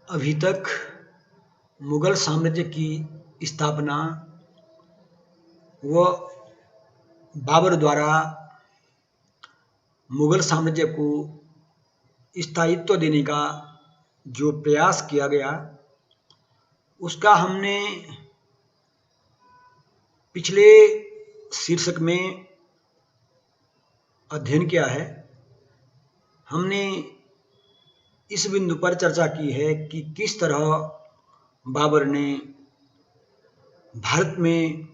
अभी तक मुगल साम्राज्य की स्थापना व बाबर द्वारा मुगल साम्राज्य को स्थायित्व देने का जो प्रयास किया गया, उसका हमने पिछले शीर्षक में अध्ययन किया है। हमने इस बिंदु पर चर्चा की है कि किस तरह बाबर ने भारत में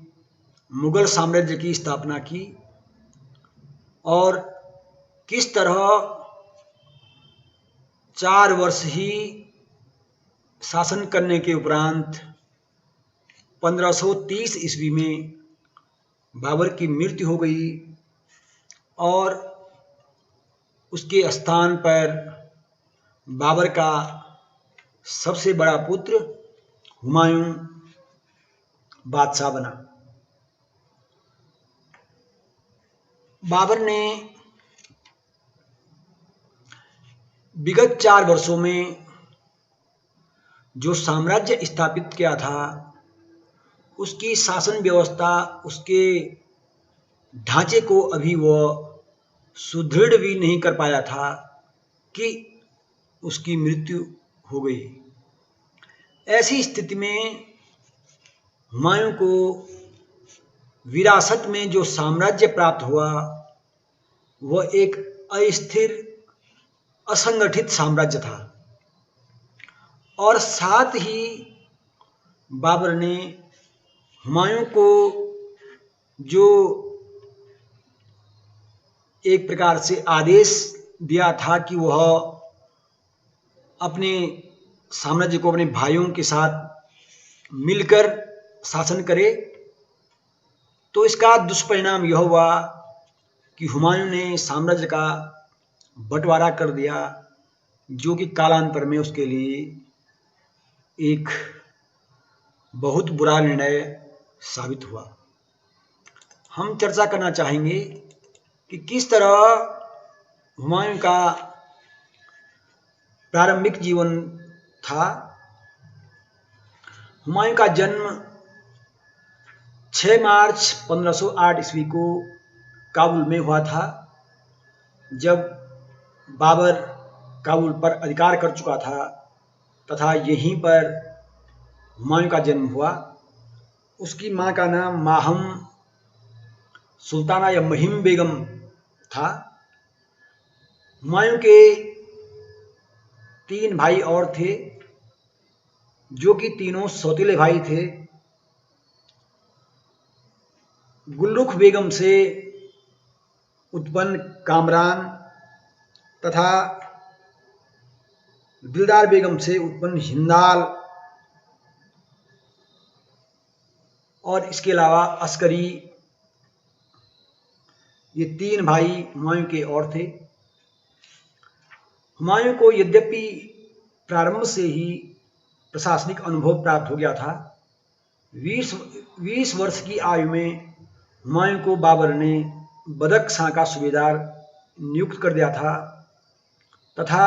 मुगल साम्राज्य की स्थापना की और किस तरह 4 वर्ष ही शासन करने के उपरांत 1530 ईस्वी में बाबर की मृत्यु हो गई और उसके स्थान पर बाबर का सबसे बड़ा पुत्र हुमायूं बादशाह बना। बाबर ने विगत 4 वर्षों में जो साम्राज्य स्थापित किया था, उसकी शासन व्यवस्था, उसके ढांचे को अभी वह सुदृढ़ भी नहीं कर पाया था कि उसकी मृत्यु हो गई। ऐसी स्थिति में हुमायूं को विरासत में जो साम्राज्य प्राप्त हुआ, वह एक अस्थिर, असंगठित साम्राज्य था और साथ ही बाबर ने हुमायूं को जो एक प्रकार से आदेश दिया था कि वह अपने साम्राज्य को अपने भाइयों के साथ मिलकर शासन करे, तो इसका दुष्परिणाम यह हुआ कि हुमायूं ने साम्राज्य का बंटवारा कर दिया, जो कि कालांतर में उसके लिए एक बहुत बुरा निर्णय साबित हुआ। हम चर्चा करना चाहेंगे कि किस तरह हुमायूं का प्रारंभिक जीवन था। हुमायूं का जन्म 6 मार्च 1508 ईस्वी को काबुल में हुआ था। जब बाबर काबुल पर अधिकार कर चुका था तथा यहीं पर हुमायूं का जन्म हुआ। उसकी मां का नाम माहम सुल्ताना या महिम बेगम था। हुमायूं के 3 भाई और थे, जो कि तीनों सौतेले भाई थे। गुलरुख बेगम से उत्पन्न कामरान तथा दिलदार बेगम से उत्पन्न हिंदाल और इसके अलावा अस्करी, ये 3 भाई हुमायूं के और थे। हुमायूं को यद्यपि प्रारंभ से ही प्रशासनिक अनुभव प्राप्त हो गया था, 20 वर्ष की आयु में हुमायूं को बाबर ने बदख्शां का सूबेदार नियुक्त कर दिया था तथा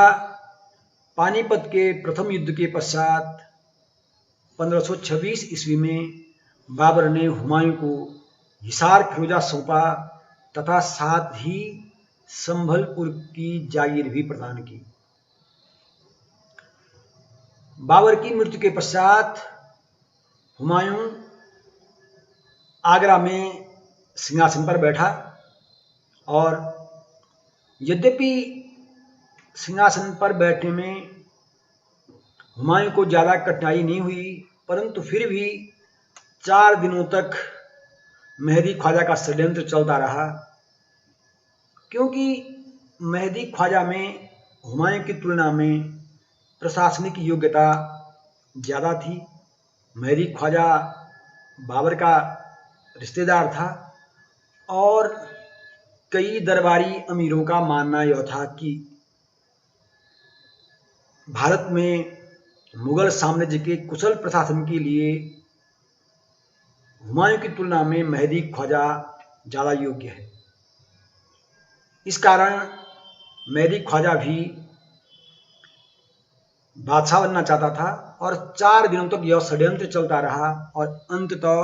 पानीपत के प्रथम युद्ध के पश्चात 1526 ईस्वी में बाबर ने हुमायूं को हिसार फिरोजा सौंपा तथा साथ ही संभलपुर की जागीर भी प्रदान की। बाबर की मृत्यु के पश्चात हुमायूं आगरा में सिंहासन पर बैठा और यद्यपि सिंहासन पर बैठने में हुमायूं को ज़्यादा कठिनाई नहीं हुई, परंतु फिर भी 4 दिनों तक मेहदी ख्वाजा का षड्यंत्र चलता रहा, क्योंकि मेहदी ख्वाजा में हुमायूं की तुलना में प्रशासनिक योग्यता ज़्यादा थी। मेहदी ख्वाजा बाबर का रिश्तेदार था और कई दरबारी अमीरों का मानना यह था कि भारत में मुगल साम्राज्य के कुशल प्रशासन के लिए हुमायूं की तुलना में मेहदी ख्वाजा ज़्यादा योग्य है। इस कारण मेहदी ख्वाजा भी बादशाह बनना चाहता था और 4 दिनों तक यह षड्यंत्र चलता रहा और अंततः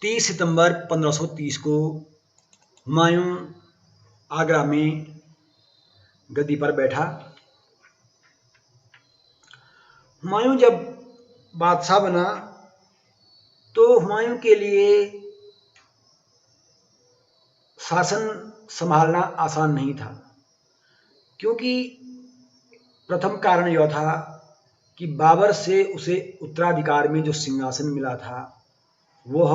30 सितंबर 1530 को हुमायूं आगरा में गद्दी पर बैठा। हुमायूं जब बादशाह बना तो हुमायूं के लिए शासन संभालना आसान नहीं था, क्योंकि प्रथम कारण यह था कि बाबर से उसे उत्तराधिकार में जो सिंहासन मिला था वह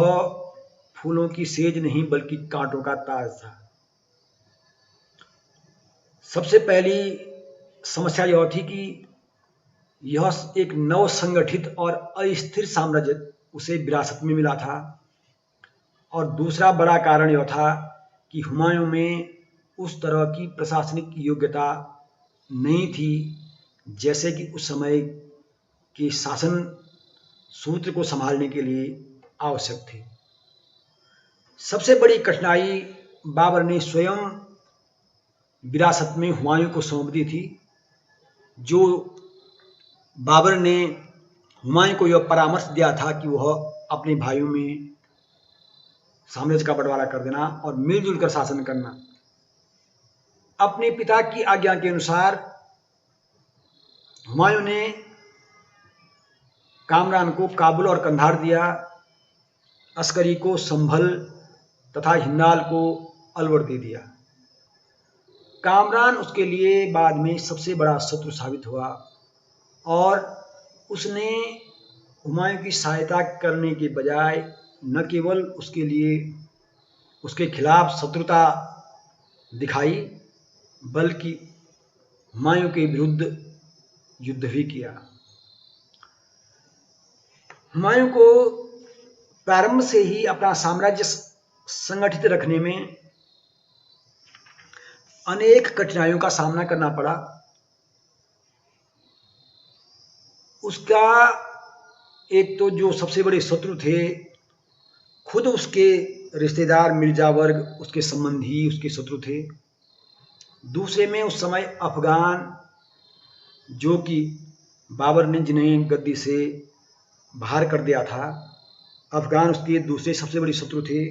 फूलों की सेज नहीं बल्कि कांटों का ताज था। सबसे पहली समस्या यह थी कि यह एक नव संगठित और अस्थिर साम्राज्य उसे विरासत में मिला था, और दूसरा बड़ा कारण यह था कि हुमायूं में उस तरह की प्रशासनिक योग्यता नहीं थी जैसे कि उस समय के शासन सूत्र को संभालने के लिए आवश्यक थे। सबसे बड़ी कठिनाई बाबर ने स्वयं विरासत में हुमायूं को सौंप दी थी। जो बाबर ने हुमायूं को यह परामर्श दिया था कि वह अपने भाइयों में साम्राज्य का बंटवारा कर देना और मिलजुल कर शासन करना। अपने पिता की आज्ञा के अनुसार हुमायूं ने कामरान को काबुल और कंधार दिया, अस्करी को संभल तथा हिंदाल को अलवर दे दिया। कामरान उसके लिए बाद में सबसे बड़ा शत्रु साबित हुआ और उसने हुमायूं की सहायता करने के बजाय न केवल उसके लिए उसके खिलाफ शत्रुता दिखाई बल्कि हुमायूं के विरुद्ध युद्ध भी किया। हुमायूं को प्रारंभ से ही अपना साम्राज्य संगठित रखने में अनेक कठिनाइयों का सामना करना पड़ा। उसका एक तो जो सबसे बड़े शत्रु थे खुद उसके रिश्तेदार मिर्जा वर्ग, उसके संबंधी उसके शत्रु थे। दूसरे में उस समय अफगान, जो कि बाबर ने जिन्हें गद्दी से बाहर कर दिया था, अफगान उसके दूसरे सबसे बड़े शत्रु थे।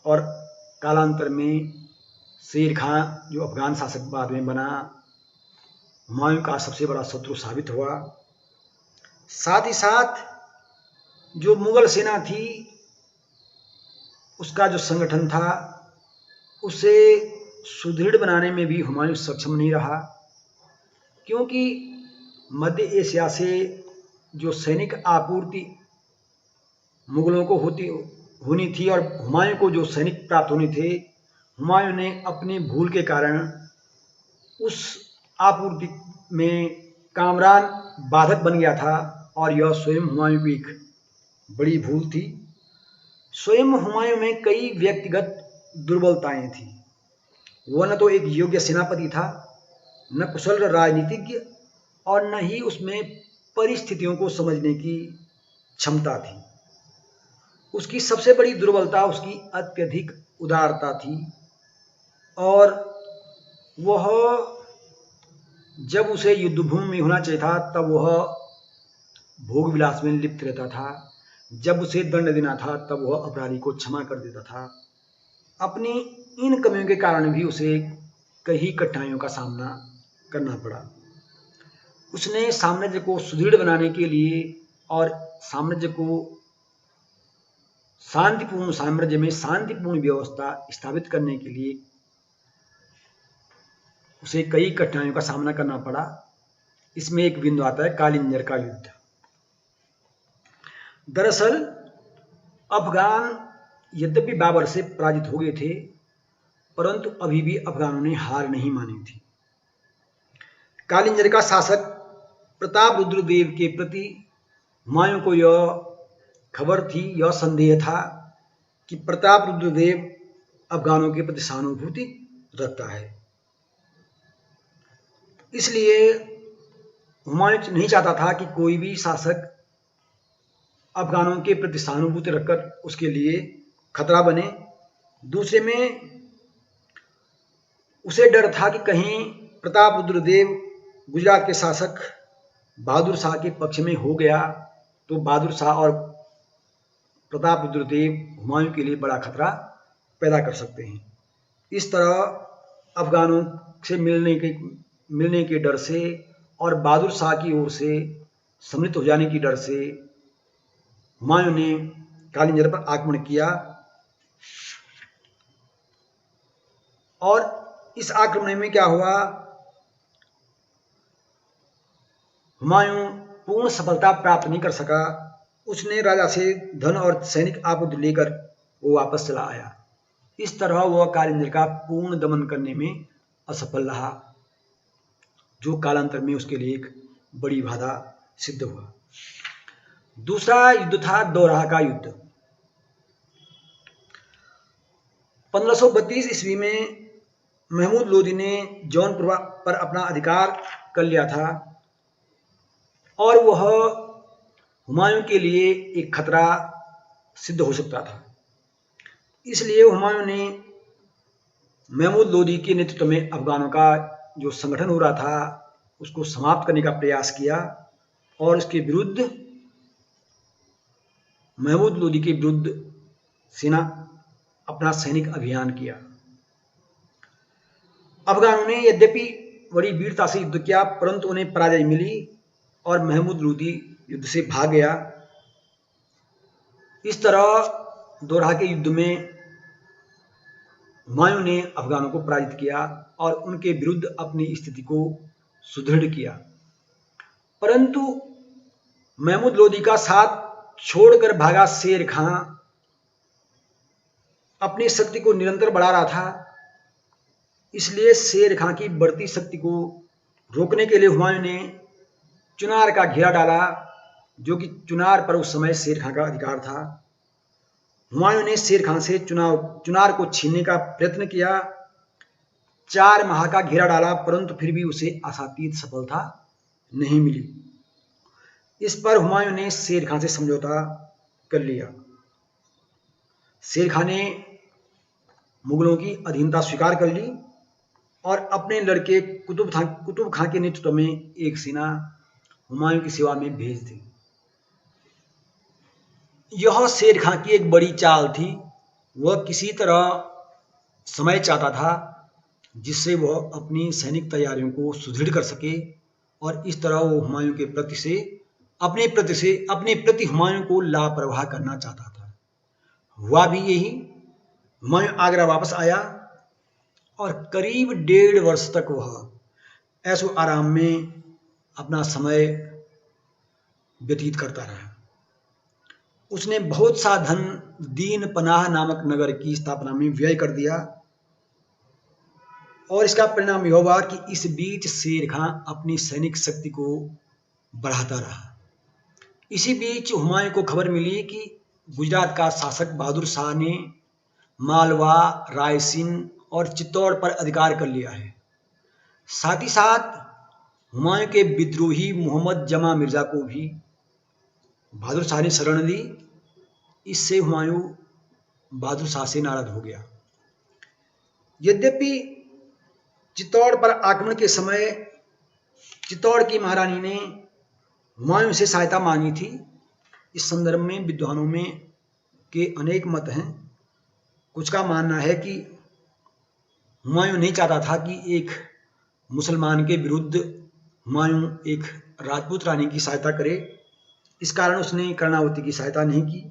और कालांतर में शेर खां, जो अफगान शासक बाद में बना, हुमायूं का सबसे बड़ा शत्रु साबित हुआ। साथ ही साथ जो मुगल सेना थी उसका जो संगठन था उसे सुदृढ़ बनाने में भी हुमायूं सक्षम नहीं रहा, क्योंकि मध्य एशिया से जो सैनिक आपूर्ति मुगलों को होनी थी और हुमायूं को जो सैनिक प्राप्त होने थे, हुमायूं ने अपनी भूल के कारण उस आपूर्ति में कामरान बाधक बन गया था और यह स्वयं हुमायूं की एक बड़ी भूल थी। स्वयं हुमायूं में कई व्यक्तिगत दुर्बलताएं थी। वह न तो एक योग्य सेनापति था, न कुशल राजनीतिज्ञ, और न ही उसमें परिस्थितियों को समझने की क्षमता थी। उसकी सबसे बड़ी दुर्बलता उसकी अत्यधिक उदारता थी, और वह जब उसे युद्धभूमि में होना चाहिए था तब वह भोग विलास में लिप्त रहता था। जब उसे दंड देना था तब वह अपराधी को क्षमा कर देता था। अपनी इन कमियों के कारण भी उसे कई कठिनाइयों का सामना करना पड़ा। उसने साम्राज्य को सुदृढ़ बनाने के लिए और साम्राज्य को साम्राज्य में शांतिपूर्ण व्यवस्था स्थापित करने के लिए उसे कई कठिनाइयों का सामना करना पड़ा। इसमें एक बिंदु आता है कालिंजर का युद्ध। दरअसल अफगान यद्यपि बाबर से पराजित हो गए थे, परंतु अभी भी अफगानों ने हार नहीं मानी थी। कालिंजर का शासक प्रताप रुद्रदेव के प्रति हुमायूं को यह खबर थी, यह संदेह था कि प्रताप रुद्रदेव अफगानों के प्रति सहानुभूति रखता है। इसलिए हुमायूं नहीं चाहता था कि कोई भी शासक अफगानों के प्रति सहानुभूति रखकर उसके लिए खतरा बने। दूसरे में उसे डर था कि कहीं प्रताप रुद्रदेव गुजरात के शासक बहादुर शाह के पक्ष में हो गया तो बहादुर शाह और प्रताप रुद्रदेव हुमायूं के लिए बड़ा खतरा पैदा कर सकते हैं। इस तरह अफगानों से मिलने के डर से और बहादुर शाह की ओर से सम्मिलित हो जाने की डर से हुमायूं ने कालिंजर पर आक्रमण किया और इस आक्रमण में क्या हुआ, हुमायूं पूर्ण सफलता प्राप्त नहीं कर सका। उसने राजा से धन और सैनिक आपूर्ति लेकर वो वापस चला आया। इस तरह वह कालिंजर का पूर्ण दमन करने में असफल रहा, जो कालांतर में उसके लिए एक बड़ी बाधा सिद्ध हुआ। दूसरा युद्ध था दोराहा का युद्ध। 1532 ईस्वी में महमूद लोदी ने जौनपुर पर अपना अधिकार कर लिया था और वह हुमायूं के लिए एक खतरा सिद्ध हो सकता था। इसलिए हुमायूं ने महमूद लोदी के नेतृत्व में अफगानों का जो संगठन हो रहा था उसको समाप्त करने का प्रयास किया और उसके विरुद्ध महमूद लोदी के विरुद्ध सेना अपना सैनिक अभियान किया। अफगानों ने यद्यपि बड़ी वीरता से युद्ध किया परंतु उन्हें पराजय मिली और महमूद लोदी युद्ध से भाग गया। इस तरह दोराहा के युद्ध में हुमायूं ने अफगानों को पराजित किया और उनके विरुद्ध अपनी स्थिति को सुदृढ़ किया। परंतु महमूद लोदी का साथ छोड़कर भागा शेर खां अपनी शक्ति को निरंतर बढ़ा रहा था। इसलिए शेर खां की बढ़ती शक्ति को रोकने के लिए हुमायूं ने चुनार का घेरा डाला, जो कि चुनार पर उस समय शेर खां का अधिकार था। हुमायूं ने शेर खां से चुनार को छीनने का प्रयत्न किया। 4 माह का घेरा डाला परंतु फिर भी उसे आशातीत सफलता नहीं मिली। इस पर हुमायूं ने शेर खां से समझौता कर लिया। शेर खां ने मुगलों की अधीनता स्वीकार कर ली और अपने लड़के कुतुब खां के नेतृत्व में एक सेना हुमायूं की सेवा में भेज दी। यह शेर खां की एक बड़ी चाल थी। वह किसी तरह समय चाहता था जिससे वह अपनी सैनिक तैयारियों को सुदृढ़ कर सके और इस तरह वो हुमायूं के अपने प्रति हुमायूं को लापरवाह करना चाहता था। हुआ भी यही। हुमायूं आगरा वापस आया और करीब 1.5 वर्ष तक वह ऐशो आराम में अपना समय व्यतीत करता रहा। उसने बहुत सा धन दीन पनाह नामक नगर की स्थापना में व्यय कर दिया और इसका परिणाम यह हुआ कि इस बीच शेर खां अपनी सैनिक शक्ति को बढ़ाता रहा। इसी बीच हुमायूं को खबर मिली कि गुजरात का शासक बहादुर शाह ने मालवा, रायसीन और चित्तौड़ पर अधिकार कर लिया है। साथ ही साथ हुमायूं के विद्रोही मोहम्मद जमा मिर्जा को भी बहादुर शाह ने शरण दी। इससे हुमायूं बहादुर शाह से नाराज हो गया। यद्यपि चित्तौड़ पर आक्रमण के समय चित्तौड़ की महारानी ने हुमायूं से सहायता मांगी थी। इस संदर्भ में विद्वानों में के अनेक मत हैं। कुछ का मानना है कि हुमायूं नहीं चाहता था कि एक मुसलमान के विरुद्ध हुमायूं एक राजपूत रानी की सहायता करे, इस कारण उसने कर्णावती की सहायता नहीं की।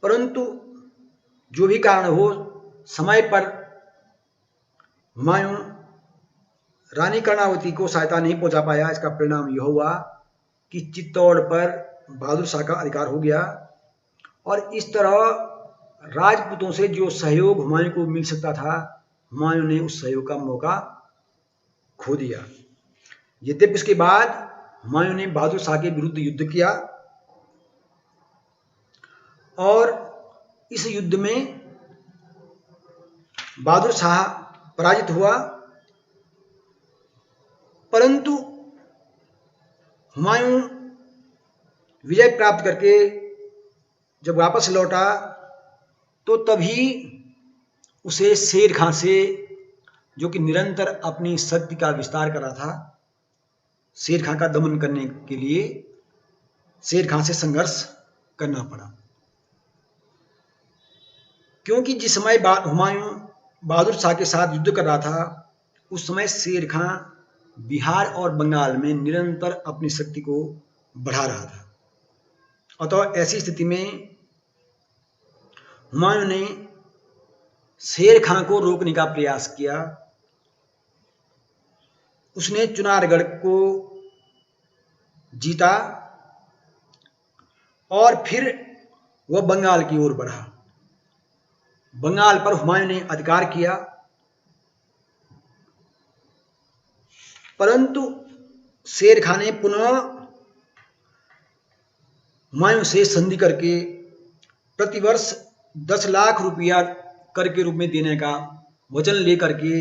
परंतु जो भी कारण हो, समय पर हुमायूं रानी कर्णावती को सहायता नहीं पहुंचा पाया। इसका परिणाम यह हुआ कि चित्तौड़ पर बहादुर शाह का अधिकार हो गया और इस तरह राजपूतों से जो सहयोग हुमायूं को मिल सकता था, हुमायूं ने उस सहयोग का मौका खो दिया। यद्यपि इसके बाद हुमायूं ने बहादुर शाह के विरुद्ध युद्ध किया और इस युद्ध में बहादुर शाह पराजित हुआ। परंतु हुमायूं विजय प्राप्त करके जब वापस लौटा तो तभी उसे शेर खां से, जो कि निरंतर अपनी शक्ति का विस्तार कर रहा था, शेर खां का दमन करने के लिए शेर खां से संघर्ष करना पड़ा। क्योंकि जिस समय हुमायूं बहादुर शाह के साथ युद्ध कर रहा था, उस समय शेर खां बिहार और बंगाल में निरंतर अपनी शक्ति को बढ़ा रहा था। अतः ऐसी स्थिति में हुमायूं ने शेर खां को रोकने का प्रयास किया। उसने चुनारगढ़ को जीता और फिर वह बंगाल की ओर बढ़ा। बंगाल पर हुमायूं ने अधिकार किया, परंतु शेर खां ने पुनः हुमायूं से संधि करके प्रतिवर्ष 10 लाख रुपया कर के रूप में देने का वचन लेकर के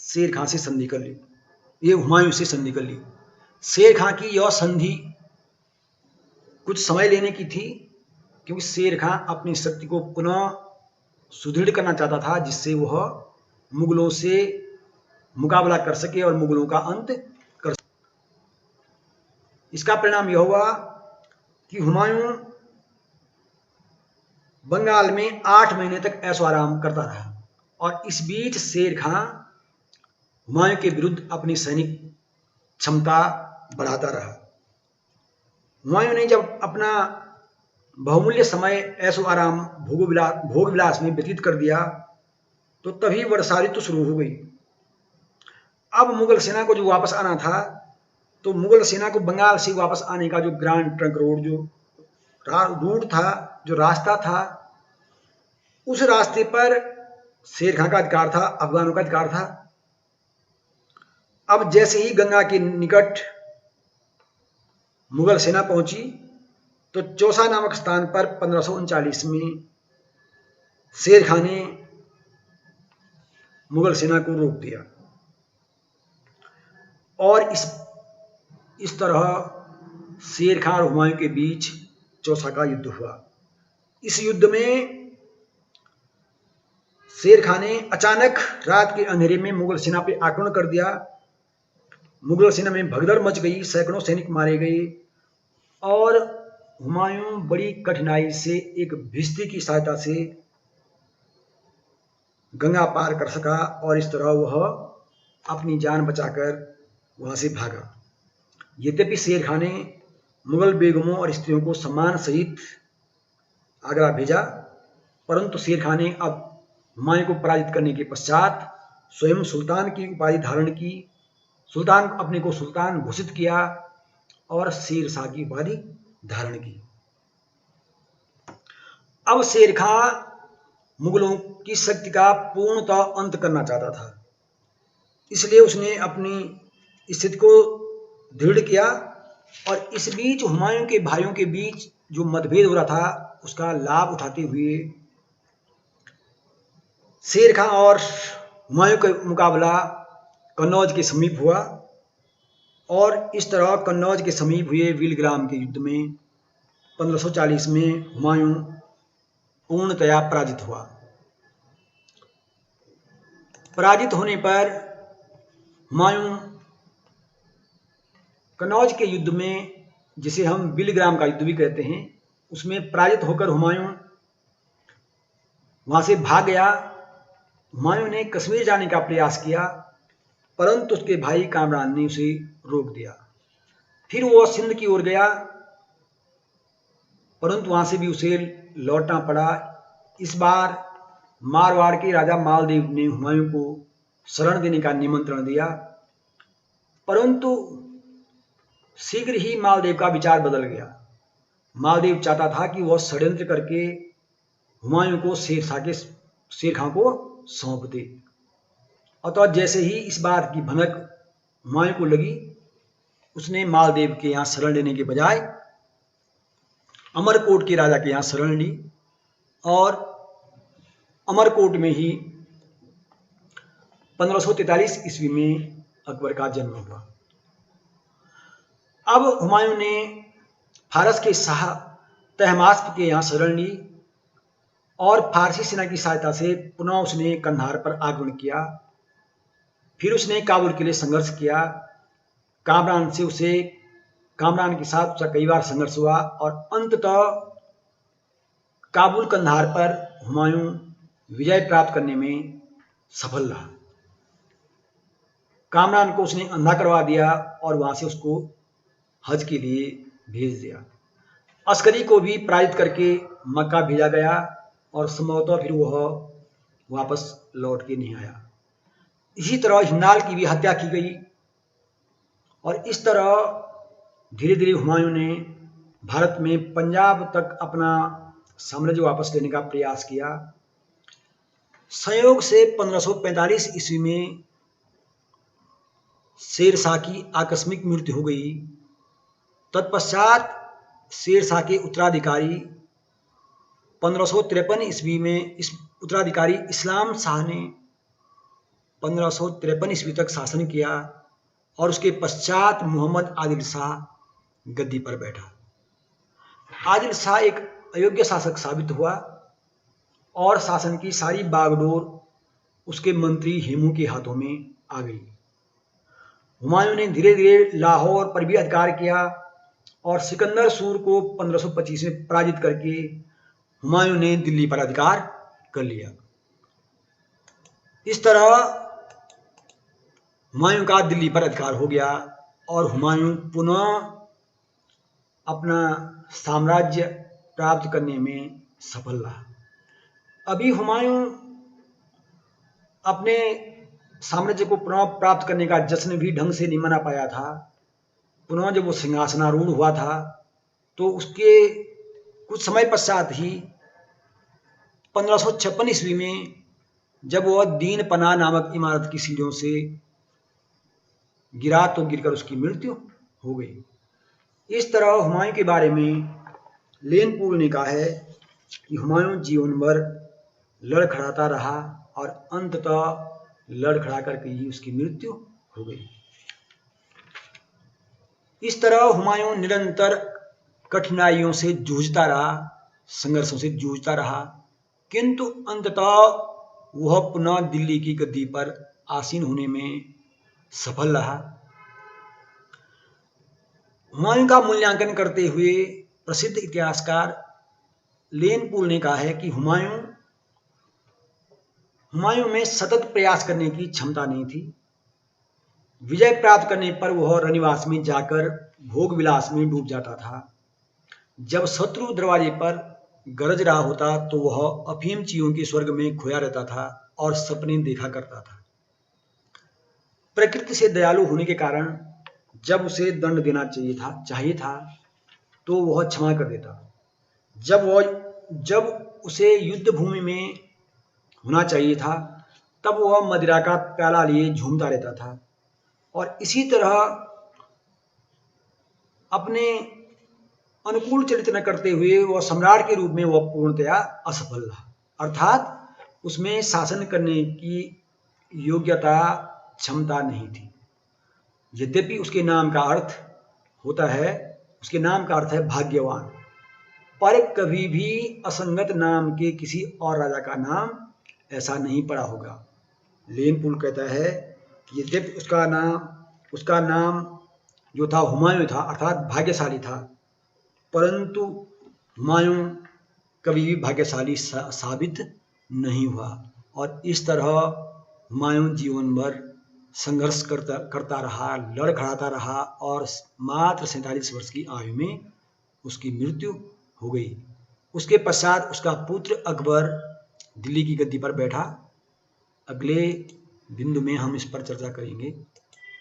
शेर खां से संधि कर ली। ये हुमायूं से संधि कर ली। शेर खां की यह संधि कुछ समय लेने की थी, क्योंकि शेर खां अपनी शक्ति को पुनः सुदृढ़ करना चाहता था, जिससे वह मुगलों से मुकाबला कर सके और मुगलों का अंत कर सके। इसका परिणाम यह हुआ कि हुमायूं बंगाल में 8 महीने तक ऐशो आराम करता रहा और इस बीच शेर खां हुमायूं के विरुद्ध अपनी सैनिक क्षमता बढ़ाता रहा। हुमायूं ने जब अपना बहुमूल्य समय ऐशो आराम भोग विलास में व्यतीत कर दिया, तो तभी वर्षा ऋतु शुरू हो गई। अब मुगल सेना को जो वापस आना था, तो मुगल सेना को बंगाल से वापस आने का जो ग्रांड ट्रंक रोड, जो रूट था, जो रास्ता था, उस रास्ते पर शेर खां का अधिकार था, अफगानों का अधिकार था। अब जैसे ही गंगा के निकट मुगल सेना पहुंची, तो चौसा नामक स्थान पर 1539 में शेर खां ने मुगल सेना को रोक दिया और इस तरह शेर खां और हुमायूं के बीच चौसा का युद्ध हुआ। इस युद्ध में शेर खां ने अचानक रात के अंधेरे में मुगल सेना पर आक्रमण कर दिया। मुगल सेना में भगदड़ मच गई, सैकड़ों सैनिक मारे गए और हुमायूं बड़ी कठिनाई से एक भिश्ती की सहायता से गंगा पार कर सका और इस तरह वह अपनी जान बचाकर वहां से भागा। यद्यपि शेर खां ने मुगल बेगमों और स्त्रियों को सम्मान सहित आगरा भेजा, परंतु शेर खां ने अब हुमायूं को पराजित करने के पश्चात स्वयं सुल्तान की उपाधि धारण की, सुल्तान अपने को सुल्तान घोषित किया और शेर शाह की उपाधि धारण की। अब शेर खां मुगलों की शक्ति का पूर्णतः अंत करना चाहता था, इसलिए उसने अपनी स्थिति को दृढ़ किया और इस बीच हुमायूं के भाइयों के बीच जो मतभेद हो रहा था, उसका लाभ उठाते हुए शेर खां और हुमायूं का मुकाबला कन्नौज के समीप हुआ और इस तरह कन्नौज के समीप हुए विलग्राम के युद्ध में 1540 में हुमायूं पूर्णतया पराजित हुआ। पराजित होने पर हुमायूं कन्नौज के युद्ध में, जिसे हम विलग्राम का युद्ध भी कहते हैं, उसमें पराजित होकर हुमायूं वहां से भाग गया। हुमायूं ने कश्मीर जाने का प्रयास किया, परंतु उसके भाई कामरान ने उसे रोक दिया। फिर वो सिंध की ओर गया, परंतु वहां से भी उसे लौटना पड़ा। इस बार मारवाड़ के राजा मालदेव ने हुमायूं को शरण देने का निमंत्रण दिया, परंतु शीघ्र ही मालदेव का विचार बदल गया। मालदेव चाहता था कि वह षड्यंत्र करके हुमायूं को शेर खां को सौंप दे। अतः जैसे ही इस बात की भनक हुमायूं को लगी, उसने मालदेव के यहाँ शरण लेने के बजाय अमरकोट के राजा के यहाँ शरण ली और अमरकोट में ही 1543 ईस्वी में अकबर का जन्म हुआ। अब हुमायूं ने फारस के शाह तहमास्प के यहाँ शरण ली और फारसी सेना की सहायता से पुनः उसने कंधार पर आक्रमण किया। फिर उसने काबुल के लिए संघर्ष किया कामरान के साथ उसका कई बार संघर्ष हुआ और अंततः काबुल कंधार पर हुमायूं विजय प्राप्त करने में सफल रहा। कामरान को उसने अंधा करवा दिया और वहां से उसको हज के लिए भेज दिया। अस्करी को भी पराजित करके मक्का भेजा गया और संभवतः फिर वह वापस लौट के नहीं आया। इसी तरह हिंदाल की भी हत्या की गई और इस तरह धीरे धीरे हुमायूं ने भारत में पंजाब तक अपना साम्राज्य वापस लेने का प्रयास किया। संयोग से 1545 ईस्वी में शेर शाह की आकस्मिक मृत्यु हो गई। तत्पश्चात शेर शाह के उत्तराधिकारी 1553 ईस्वी में इस उत्तराधिकारी इस्लाम शाह ने 1553 ईस्वी तक शासन किया और उसके पश्चात मोहम्मद आदिल शाह गद्दी पर बैठा। आदिल शाह एक अयोग्य शासक साबित हुआ और शासन की सारी बागडोर उसके मंत्री हेमू के हाथों में आ गई। हुमायूं ने धीरे धीरे लाहौर पर भी अधिकार किया और सिकंदर सूर को 1525 में पराजित करके हुमायूं ने दिल्ली पर अधिकार कर लिया। इस तरह हुमायूं का दिल्ली पर अधिकार हो गया और हुमायूं पुनः अपना साम्राज्य प्राप्त करने में सफल रहा। अभी हुमायूं अपने साम्राज्य को पुनः प्राप्त करने का जश्न भी ढंग से नहीं मना पाया था। पुनः जब वो सिंहासनारूढ़ हुआ था तो उसके कुछ समय पश्चात ही 1556 ईस्वी में जब वह दीन पनाह नामक इमारत की सीढ़ियों से गिरा तो गिरकर उसकी मृत्यु हो गई। इस तरह हुमायूं के बारे में लेनपूल ने कहा है कि हुमायूं जीवन भर लड़खड़ाता रहा और अंततः लड़खड़ा करके ही उसकी मृत्यु हो गई। इस तरह हुमायूं निरंतर कठिनाइयों से जूझता रहा, संघर्षों से जूझता रहा, किंतु अंततः वह पुनः दिल्ली की गद्दी पर आसीन होने में सफल रहा। हुमायूं का मूल्यांकन करते हुए प्रसिद्ध इतिहासकार लेनपूल ने कहा है कि हुमायूं में सतत प्रयास करने की क्षमता नहीं थी। विजय प्राप्त करने पर वह रनिवास में जाकर भोग विलास में डूब जाता था। जब शत्रु दरवाजे पर गरज रहा होता तो वह अफीम चियों के स्वर्ग में खोया रहता था और सपने देखा करता था। प्रकृति से दयालु होने के कारण जब उसे दंड देना चाहिए था तो वह क्षमा कर देता। जब उसे युद्ध भूमि में होना चाहिए था तब वह मदिरा का प्याला लिए झूमता रहता था और इसी तरह अपने अनुकूल चरित्र न करते हुए वह सम्राट के रूप में वह पूर्णतया असफल रहा। अर्थात उसमें शासन करने की योग्यता, क्षमता नहीं थी। यद्यपि उसके नाम का अर्थ है भाग्यवान, पर कभी भी असंगत नाम के किसी और राजा का नाम ऐसा नहीं पड़ा होगा। लेनपूल कहता है कि यद्यपि उसका नाम जो था हुमायूं था, अर्थात भाग्यशाली था, परंतु हुमायूं कभी भी भाग्यशाली साबित नहीं हुआ और इस तरह हुमायूं जीवन भर संघर्ष करता रहा, लड़खड़ाता रहा और मात्र 47 वर्ष की आयु में उसकी मृत्यु हो गई। उसके पश्चात उसका पुत्र अकबर दिल्ली की गद्दी पर बैठा। अगले बिंदु में हम इस पर चर्चा करेंगे।